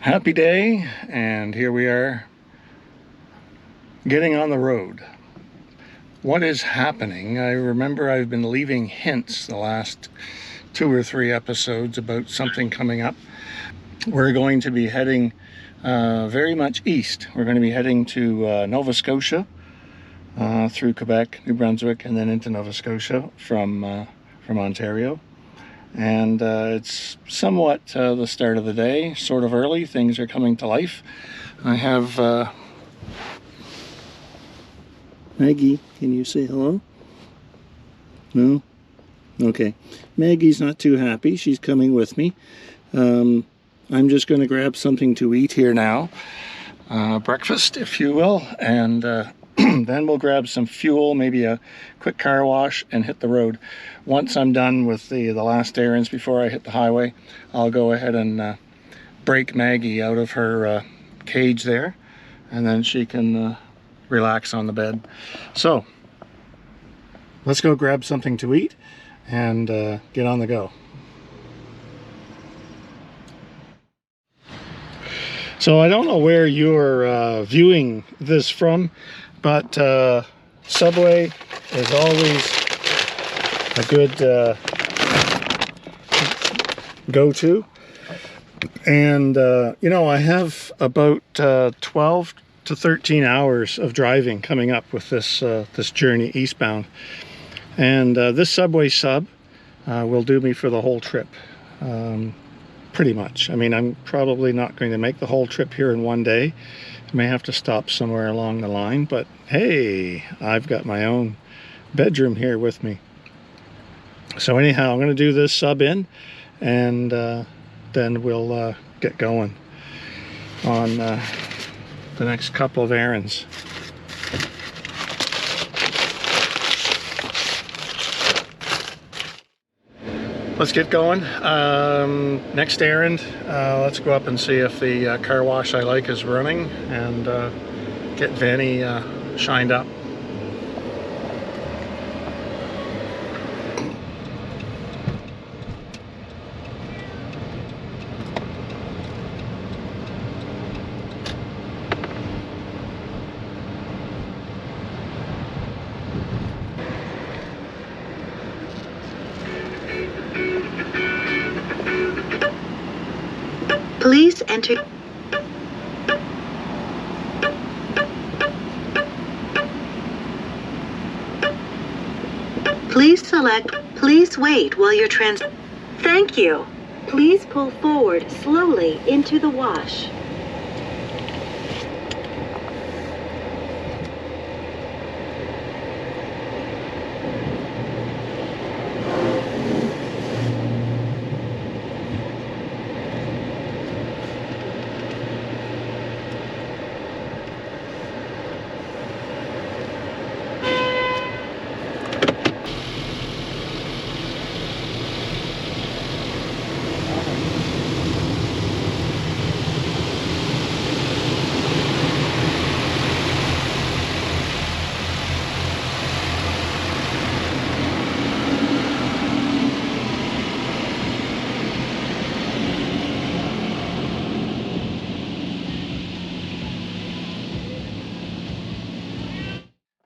Happy day, and here we are getting on the road. What is happening? I remember I've been leaving hints the last 2 or 3 episodes about something coming up. We're going to be heading very much east. We're going to be heading to Nova Scotia, through Quebec, New Brunswick, and then into Nova Scotia from Ontario. And it's somewhat the start of the day, sort of early. Things are coming to life. I have Maggie, can you say hello? No? Okay. Maggie's not too happy. She's coming with me. I'm just going to grab something to eat here now. Breakfast, if you will, and then we'll grab some fuel, maybe a quick car wash, and hit the road. Once I'm done with the last errands before I hit the highway, I'll go ahead and break Maggie out of her cage there, and then she can relax on the bed. So let's go grab something to eat and get on the go. So I don't know where you're viewing this from, but Subway is always a good go-to. And you know, I have about 12 to 13 hours of driving coming up with this this journey eastbound, and this Subway sub will do me for the whole trip. Pretty much. I mean, I'm probably not going to make the whole trip here in one day. I may have to stop somewhere along the line, but hey, I've got my own bedroom here with me. So anyhow, I'm going to do this sub in, and then we'll get going on the next couple of errands. Let's get going. Next errand, let's go up and see if the car wash I like is running, and get Vanny shined up. Please enter. Please select. Please wait while you're Thank you. Please pull forward slowly into the wash.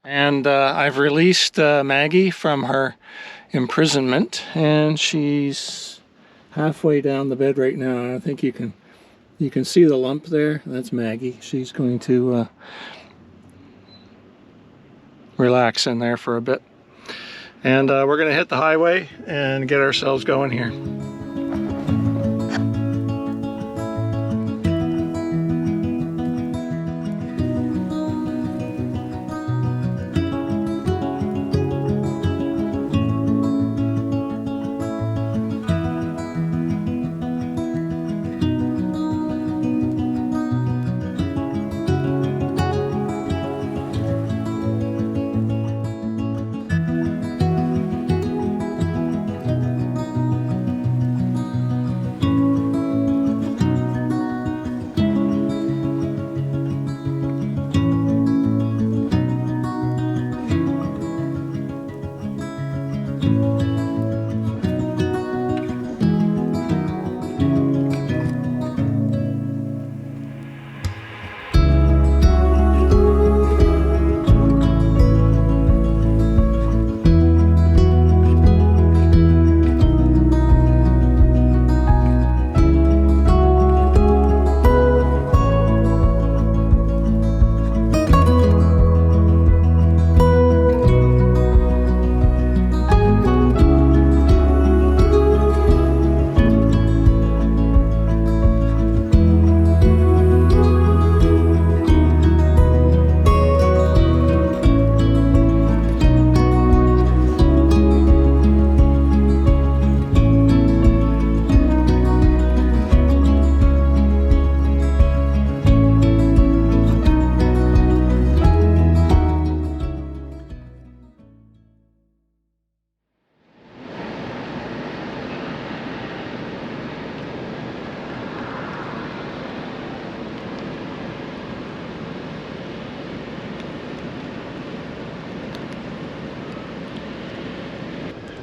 And I've released Maggie from her imprisonment, and she's halfway down the bed right now. I think you can see the lump there. That's Maggie. She's going to relax in there for a bit, and we're going to hit the highway and get ourselves going here.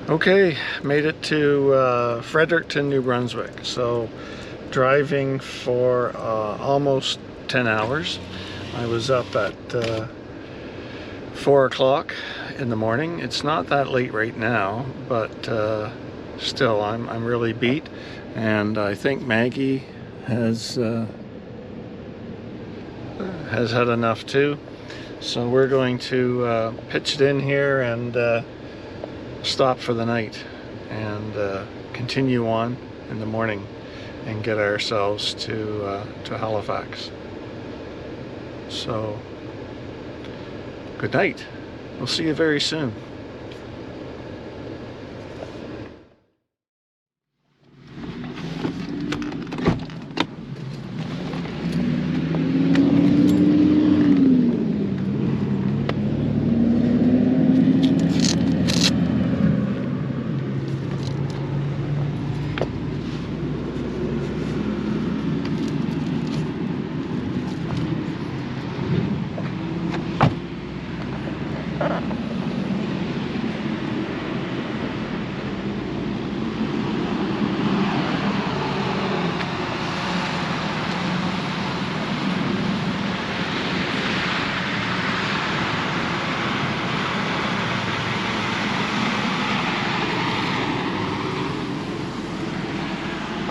Okay, made it to Fredericton, New Brunswick. So driving for almost 10 hours. I was up at 4 o'clock in the morning. It's not that late right now, but still I'm really beat, and I think Maggie has had enough too. So we're going to pitch it in here and stop for the night and continue on in the morning and get ourselves to Halifax. So good night. We'll see you very soon.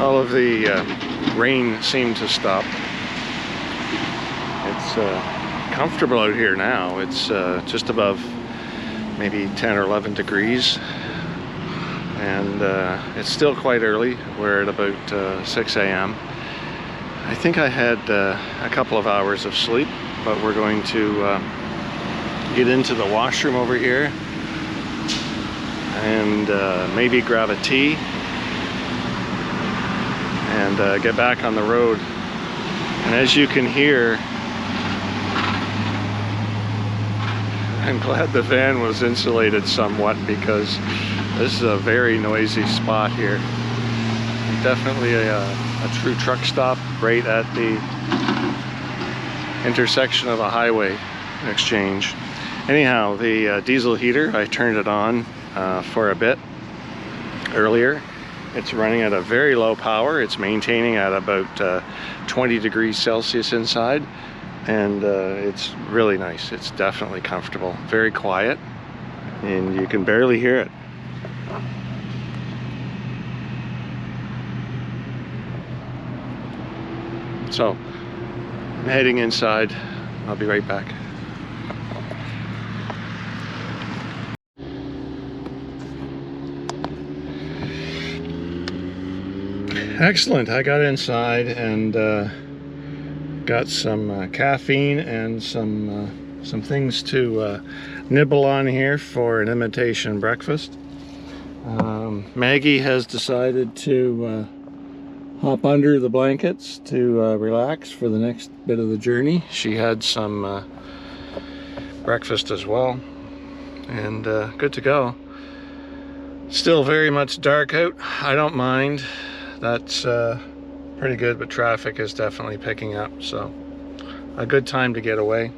All of the rain seemed to stop. It's comfortable out here now. It's just above maybe 10 or 11 degrees. And it's still quite early. We're at about 6 a.m. I think I had a couple of hours of sleep, but we're going to get into the washroom over here and maybe grab a tea and get back on the road. And as you can hear, I'm glad the van was insulated somewhat, because this is a very noisy spot here. Definitely a true truck stop right at the intersection of a highway exchange. Anyhow, the diesel heater, I turned it on for a bit earlier. It's running at a very low power. It's maintaining at about 20 degrees Celsius inside, and it's really nice. It's definitely comfortable, very quiet, and you can barely hear it. So I'm heading inside. I'll be right back. Excellent. I got inside and got some caffeine and some things to nibble on here for an imitation breakfast. Maggie has decided to hop under the blankets to relax for the next bit of the journey. She had some breakfast as well, and good to go. Still very much dark out. I don't mind. That's pretty good, but traffic is definitely picking up, so a good time to get away.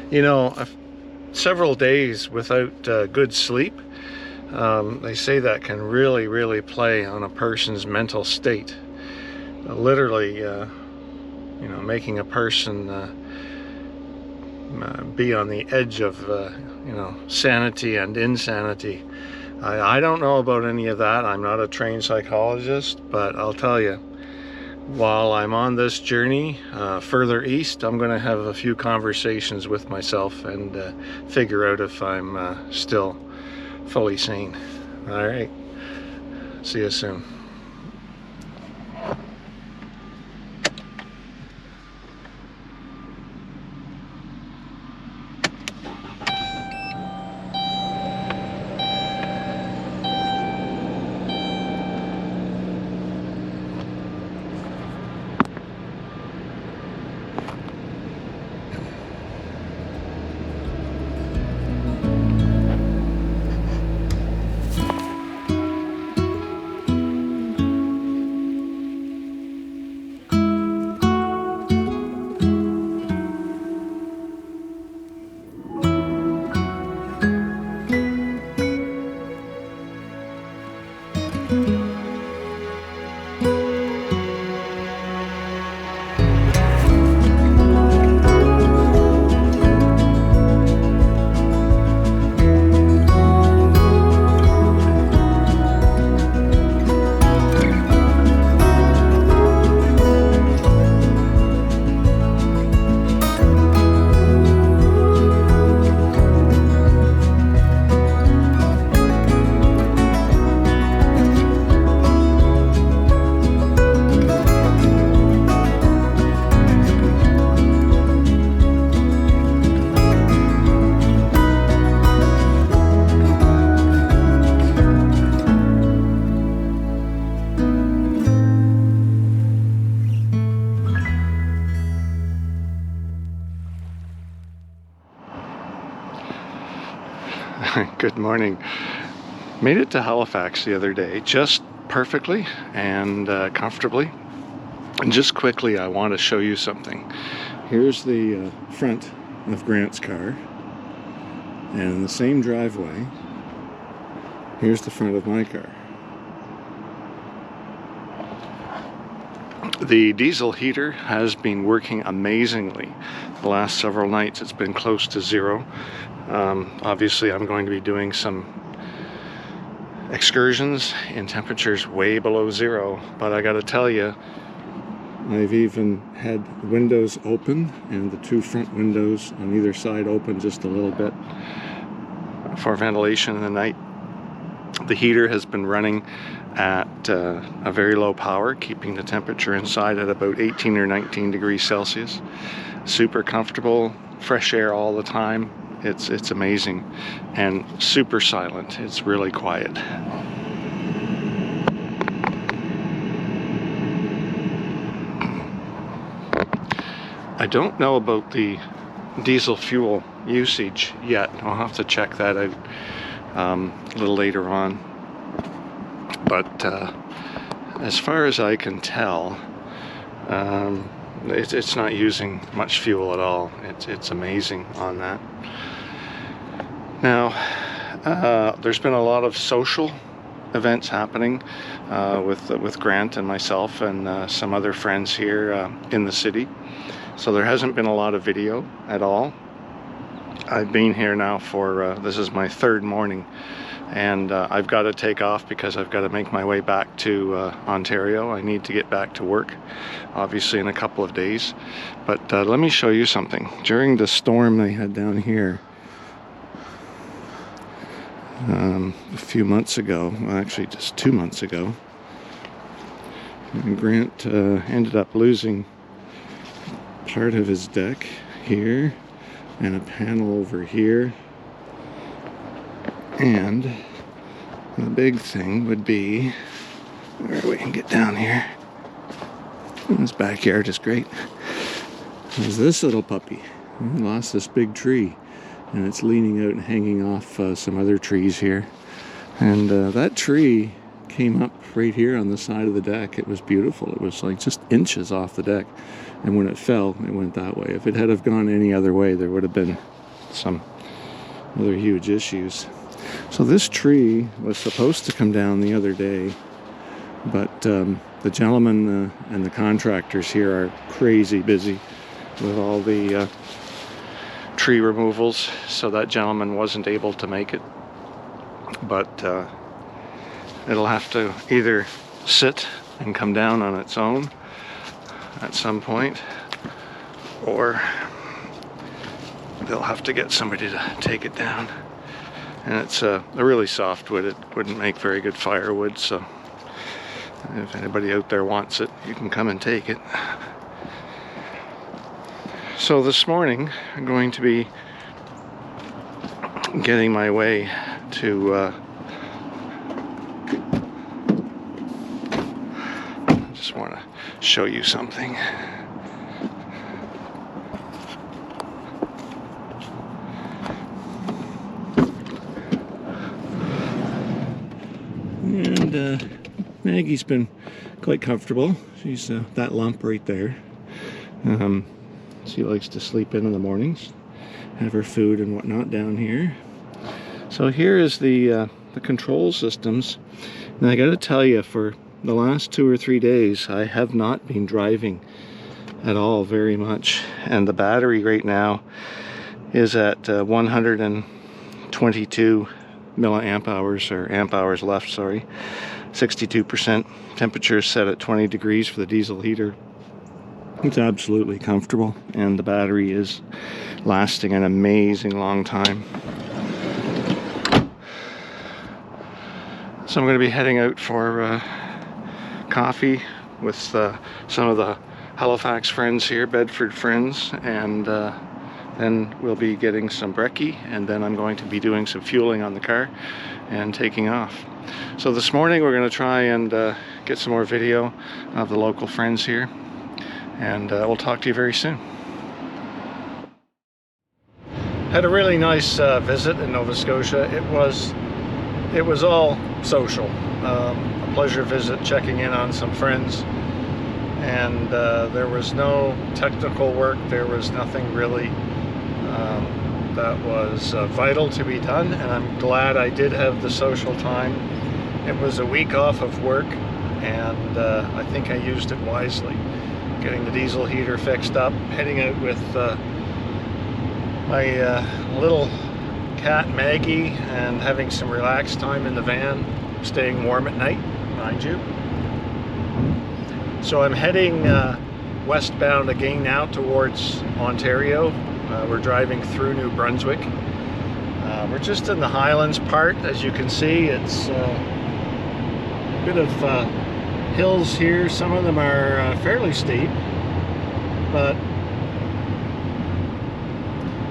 You know, several days without good sleep, they say that can really play on a person's mental state. Literally, you know, making a person be on the edge of, you know, sanity and insanity. I don't know about any of that. I'm not a trained psychologist, but I'll tell you, while I'm on this journey further east, I'm going to have a few conversations with myself and figure out if I'm still fully sane. All right, see you soon. Good morning. Made it to Halifax the other day, just perfectly and comfortably. And just quickly, I want to show you something. Here's the front of Grant's car, and in the same driveway, here's the front of my car. The diesel heater has been working amazingly the last several nights. It's been close to zero. Obviously, I'm going to be doing some excursions in temperatures way below zero, but I gotta tell you, I've even had windows open and the two front windows on either side open just a little bit for ventilation in the night. The heater has been running at a very low power, keeping the temperature inside at about 18 or 19 degrees Celsius. Super comfortable, fresh air all the time. It's amazing, and super silent. It's really quiet. I don't know about the diesel fuel usage yet. I'll have to check that out a little later on. But as far as I can tell, it's not using much fuel at all. It's amazing on that. Now, there's been a lot of social events happening with Grant and myself and some other friends here in the city. So there hasn't been a lot of video at all. I've been here now for, this is my third morning, and I've got to take off because I've got to make my way back to Ontario. I need to get back to work, obviously in a couple of days. But let me show you something. During the storm they had down here a few months ago, well, actually just 2 months ago, Grant ended up losing part of his deck here and a panel over here, and the big thing would be where we can get down here. This backyard is great. There's this little puppy. We lost this big tree, and it's leaning out and hanging off some other trees here, and that tree came up right here on the side of the deck. It was beautiful. It was like just inches off the deck, and when it fell, it went that way. If it had have gone any other way, there would have been some other huge issues. So this tree was supposed to come down the other day, but the gentleman and the contractors here are crazy busy with all the tree removals, so that gentleman wasn't able to make it. But it'll have to either sit and come down on its own at some point, or they'll have to get somebody to take it down. And it's a really soft wood. It wouldn't make very good firewood, so if anybody out there wants it, you can come and take it. So this morning I'm going to be getting my way to just want to show you something. And Maggie's been quite comfortable. She's that lump right there. She likes to sleep in the mornings, have her food and whatnot down here. So here is the control systems. And I got to tell you, for the last 2 or 3 days, I have not been driving at all very much. And the battery right now is at 122 milliamp hours, or amp hours left, sorry. 62%. Temperature is set at 20 degrees for the diesel heater. It's absolutely comfortable, and the battery is lasting an amazing long time. So I'm going to be heading out for coffee with some of the Halifax friends here, Bedford friends, and then we'll be getting some brekkie, and then I'm going to be doing some fueling on the car and taking off. So this morning we're going to try and get some more video of the local friends here, and we'll talk to you very soon. Had a really nice visit in Nova Scotia. It was all social. A pleasure visit, checking in on some friends, and there was no technical work. There was nothing really that was vital to be done, and I'm glad I did have the social time. It was a week off of work, and I think I used it wisely. Getting the diesel heater fixed up, heading out with my little cat Maggie, and having some relaxed time in the van, staying warm at night, mind you. So I'm heading westbound again now towards Ontario. We're driving through New Brunswick. We're just in the Highlands part. As you can see, it's a bit of hills here. Some of them are fairly steep, but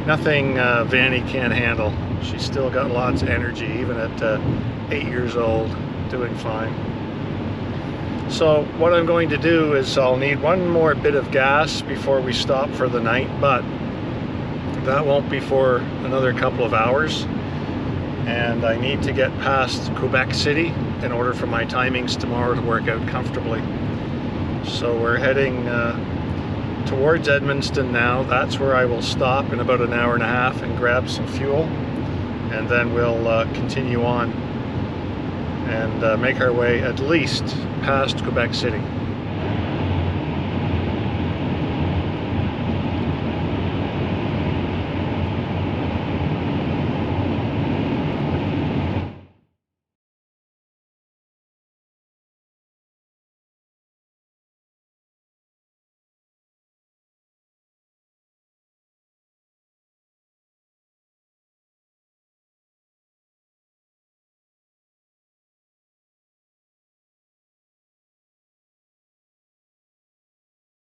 nothing Vanny can't handle. She's still got lots of energy, even at 8 years old, doing fine. So what I'm going to do is I'll need one more bit of gas before we stop for the night, but that won't be for another couple of hours. And I need to get past Quebec City in order for my timings tomorrow to work out comfortably. So we're heading towards Edmundston now. That's where I will stop in about an hour and a half and grab some fuel, and then we'll continue on and make our way at least past Quebec City.